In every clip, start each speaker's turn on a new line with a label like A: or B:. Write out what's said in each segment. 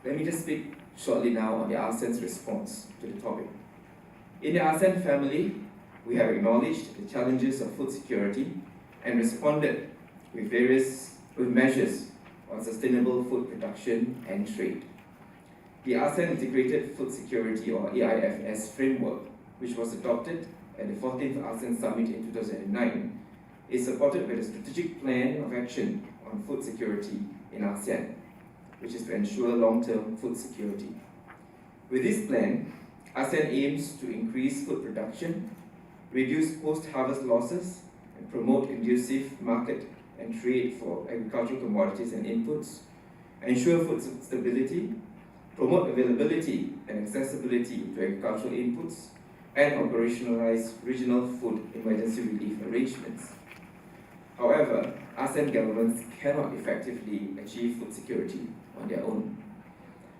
A: Let me just speak shortly now on the ASEAN's response to the topic. In the ASEAN family, we have acknowledged the challenges of food security and responded with measures on sustainable food production and trade. The ASEAN Integrated Food Security, or AIFS framework, which was adopted at the 14th ASEAN Summit in 2009, is supported by the Strategic Plan of Action on Food Security in ASEAN, which is to ensure long-term food security. With this plan, ASEAN aims to increase food production, reduce post-harvest losses, and promote conducive market and trade for agricultural commodities and inputs, ensure food stability, promote availability and accessibility to agricultural inputs, and operationalize regional food emergency relief arrangements. However, ASEAN governments cannot effectively achieve food security on their own.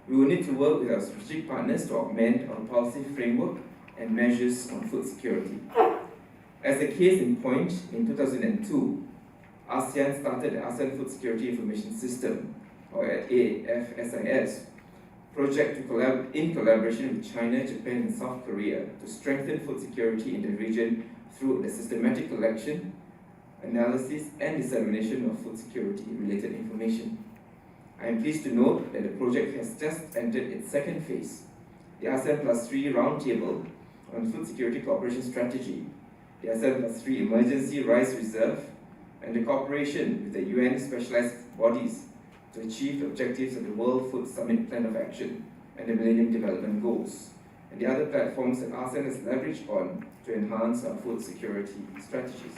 A: We will need to work with our strategic partners to augment our policy framework and measures on food security. As a case in point, in 2002, ASEAN started the ASEAN Food Security Information System, or AFSIS, project in collaboration with China, Japan, and South Korea to strengthen food security in the region through the systematic collection, analysis, and dissemination of food security-related information. I am pleased to note that the project has just entered its second phase, the ASEAN +3 Roundtable on Food Security Cooperation Strategy, the ASEAN +3 Emergency Rice Reserve, and the cooperation with the UN specialized bodies to achieve the objectives of the World Food Summit Plan of Action and the Millennium Development Goals, and the other platforms that ASEAN has leveraged on to enhance our food security strategies.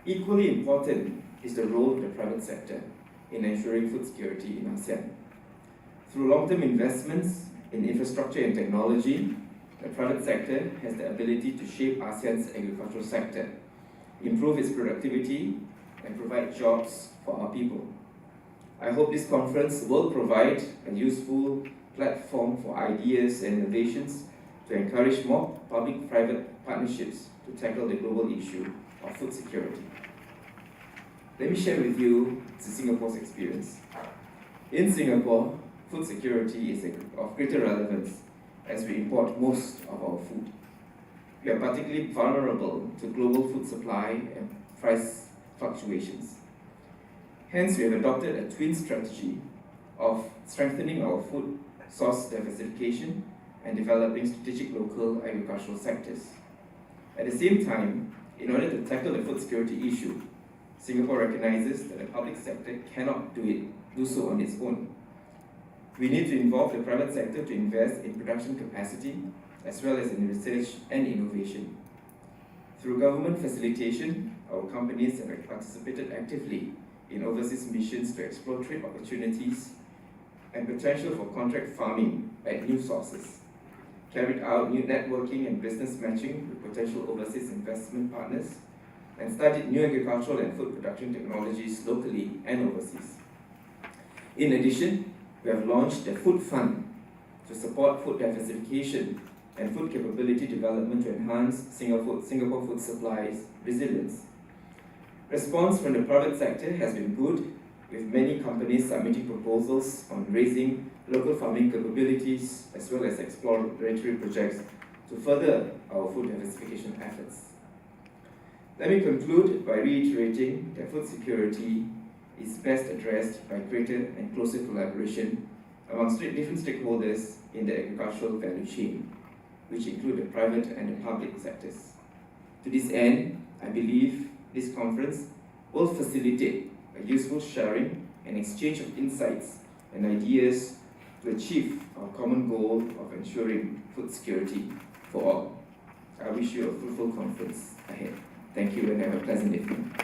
A: Equally important is the role of the private sector in ensuring food security in ASEAN. Through long-term investments in infrastructure and technology, the private sector has the ability to shape ASEAN's agricultural sector, improve its productivity, and provide jobs for our people. I hope this conference will provide a useful platform for ideas and innovations to encourage more public-private partnerships to tackle the global issue of food security. Let me share with you Singapore's experience. In Singapore, food security is of greater relevance as we import most of our food. We are particularly vulnerable to global food supply and price fluctuations. Hence, we have adopted a twin strategy of strengthening our food source diversification and developing strategic local agricultural sectors. At the same time, in order to tackle the food security issue, Singapore recognizes that the public sector cannot do so on its own. We need to involve the private sector to invest in production capacity as well as in research and innovation. Through government facilitation, our companies have participated actively in overseas missions to explore trade opportunities and potential for contract farming at new sources, carried out new networking and business matching with potential overseas investment partners, and studied new agricultural and food production technologies locally and overseas. In addition, we have launched a food fund to support food diversification and food capability development to enhance Singapore food supply's resilience. Response from the private sector has been good, with many companies submitting proposals on raising local farming capabilities as well as exploratory projects to further our food diversification efforts. Let me conclude by reiterating that food security is best addressed by greater and closer collaboration amongst different stakeholders in the agricultural value chain, which include the private and the public sectors. To this end, I believe this conference will facilitate a useful sharing and exchange of insights and ideas to achieve our common goal of ensuring food security for all. I wish you a fruitful conference ahead. Thank you and have a pleasant evening.